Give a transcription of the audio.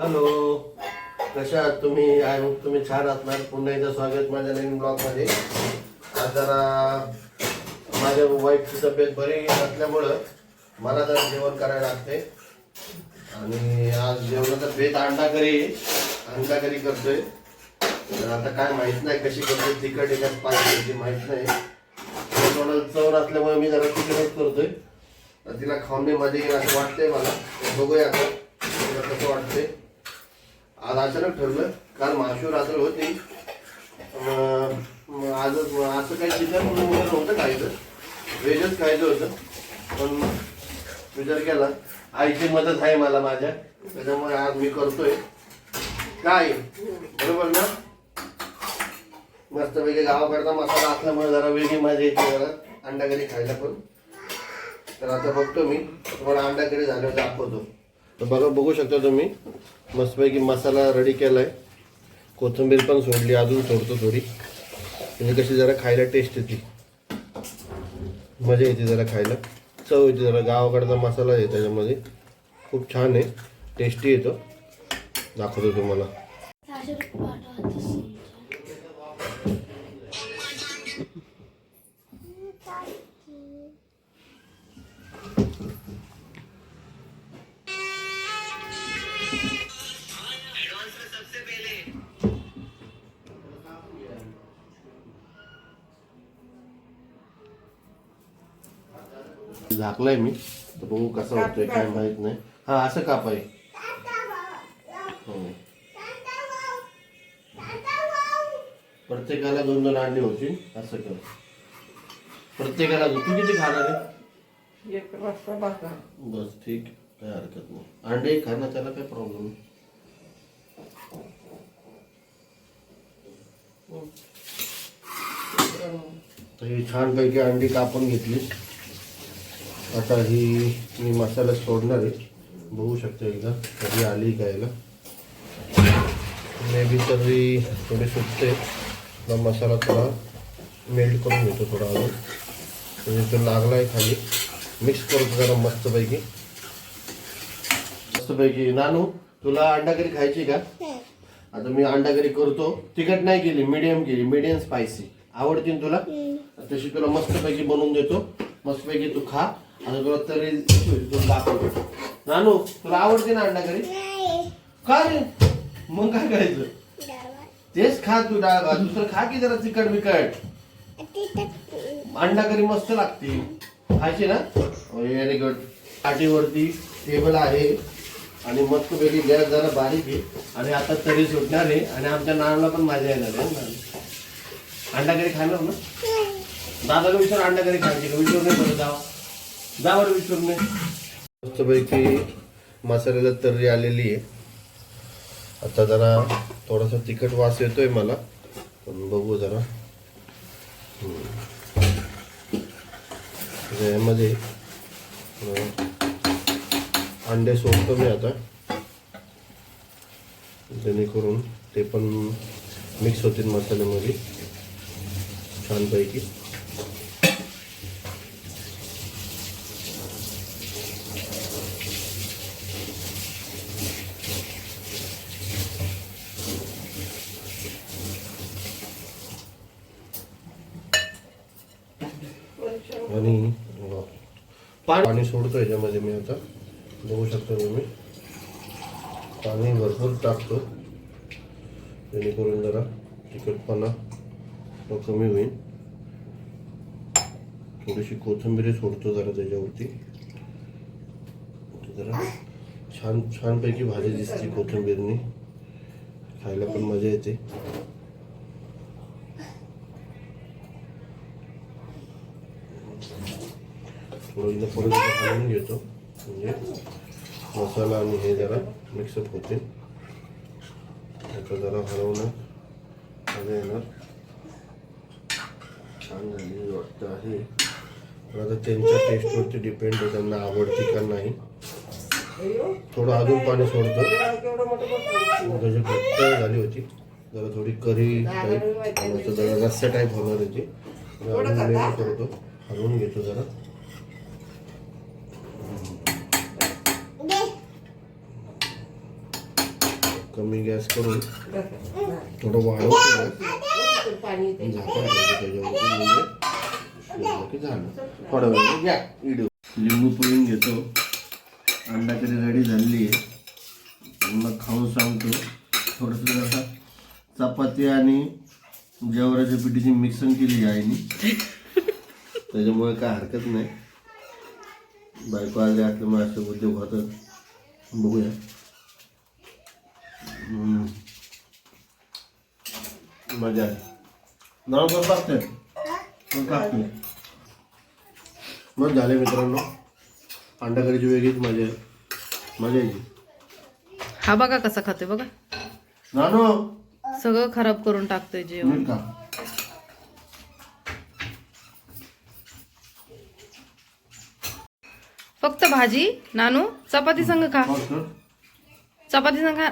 Hello, कशा आहात तुम्ही? आय होप तुम्ही छान असणार. पुन्हा एकदा स्वागत माझ्या नवीन ब्लॉगमध्ये. आज जरा माझ्या वाईफची तब्येत बरी नसल्यामुळं मला जरा जेवण करायला लागते आणि आज जेवणाचा बेत अंडा करी करतोय. तर आता काय माहित नाही कशी करतोय, तिखट एकाच पाहिजे माहित नाही. थोडं चव असल्यामुळे मी जरा तिखटच करतोय. तिला खाऊन मजा येईल असं वाटतंय मला. बघूया आता तिला कसं वाटतंय. आज अचानक ठरलं, काल महाशिवरात्र होती, आज असं काही चिकन वगैरे नव्हतं खायचं, व्हेजच खायचं होतं. पण विचार केला आईची मदत आहे मला माझ्या, त्याच्यामुळे आज मी करतोय. काय बरोबर ना? मस्तपैकी गावाकडचा मसाला असल्यामुळे जरा वेगळी मजा येते जरा अंडा करी खायला पण. तर आता बघतो मी तुम्हाला अंडा करी झाल्यावर दाखवतो. तर बघू शकता तुम्ही मस्तपैकी मसाला रेडी केलाय. कोथिंबीर पण सोडली, अजून सोडतो थोडी, म्हणजे कशी जरा खायला टेस्ट येते, मजा येते जरा खायला, चव येते. जरा गावाकडचा मसाला आहे त्याच्यामध्ये, खूप छान आहे, टेस्टी येतो. दाखवतो तुम्हाला. झाकलाय मी, तर बघू कसा होतोय काय माहित नाही. हा असं कापाय, प्रत्येकाला 2-2 अंडी होतील असं कर. प्रत्येकाला तू किती खाणार आहे? एक वाजता बसा. बस ठीक, काय हरकत नाही. अंडे खाणं त्याला काय प्रॉब्लेम नाही. तर ही छानपैकी अंडी कापून घेतली. आता ही मी मसाला सोडणार आहे. बघू शकतो एकदा कधी आली खायला. मे बी तरी थोडी सुटते. मसाला थोडा मेल्ट करून घेतो थोडा अजून, म्हणजे तो लागला आहे खाली. मिक्स करतो जरा मस्तपैकी. नानू, तुला अंडा करी खायची का? आता मी अंडा करी करतो. तिखट नाही केली, मीडियम केली, मीडियम स्पायसी. आवडतील तुला? तशी तुला मस्तपैकी बनवून देतो. मस्तपैकी तू खा. आता तुला तरी दाखवतो. नानू, तुला आवडते ना अंडा करी? का रे? मग काय करायचं? तेच खा तू, डाळ भात. दुसरं खा की जरा तिखट बिकट. अंडा करी मस्त लागते, खायची ना? Very good. पाठीवरती टेबल आहे आणि मस्तपैकी गॅस जरा बारीक आहे आणि आता तरी सुटणार आहे आणि आमच्या नानाला पण मजा येणार आहे. अंडा करी खाणार ना? दादाला विचार अंडा करी खायची का? विचारून नाही बरं, जा बरं विचारून नाही. मस्तपैकी मसाल्याला तर्री आलेली आहे. आता जरा थोडासा तिखट वास येतोय मला, पण बघू जरा. यामध्ये अंडे सोडतो मी आता, जेणेकरून ते पण मिक्स होतील मसाल्यामध्ये छानपैकी. आणि पाणी सोडतो याच्यामध्ये मी आता. बघू शकतो तुम्ही पाणी भरपूर टाकतो, जेणेकरून जरा तिखटपणा कमी होईल. थोडीशी कोथिंबीर सोडतो जरा त्याच्यावरती. जरा छानपैकी भाजी दिसते कोथिंबीरनी, खायला पण मजा येते. थोडं परत हलवून घेतो, म्हणजे मसाला आणि हे जरा मिक्सअप होते. आता जरा हलवणं मजा येणार. छान झाली वाटतं आहे. पण आता त्यांच्या टेस्टवरती डिपेंड आहे, त्यांना आवडते का नाही. थोडं अजून पाणी सोडतो. त्याची घट्ट झाली होती, जरा थोडी करी टाईप, जरा रस्सा टाईप होणार होती. अजून मेल करतो, हलवून घेतो जरा. कमी गॅस करून थोडं वाढवतो झाकण ठेवतो त्याच्यावरती म्हणजे की झालं. थोडा वेळ घ्या व्हिडिओ. लिंबू पिळून घेतो. अंडा करी रेडी झालेली आहे. मग खाऊन सांगतो. थोडंसं जरा चपाती आणि जवराच्या पिठीची मिक्सिंग केली आईनी, त्याच्यामुळे काय हरकत नाही. बायको आले असल्यामुळे असे उद्योग होतात. बघूया. मजा आहे. नाव पण टाकते मग झाले मित्रांनो. अंडा करीची वेगळीच मजा आहे. मजा यायची. हा बघा कसा खाते बघा. नानो सगळं खराब करून टाकतोय जेवण. मीठ खा. फक्त भाजी नानू चपाती संग खा. फक्त चपाती संग खा.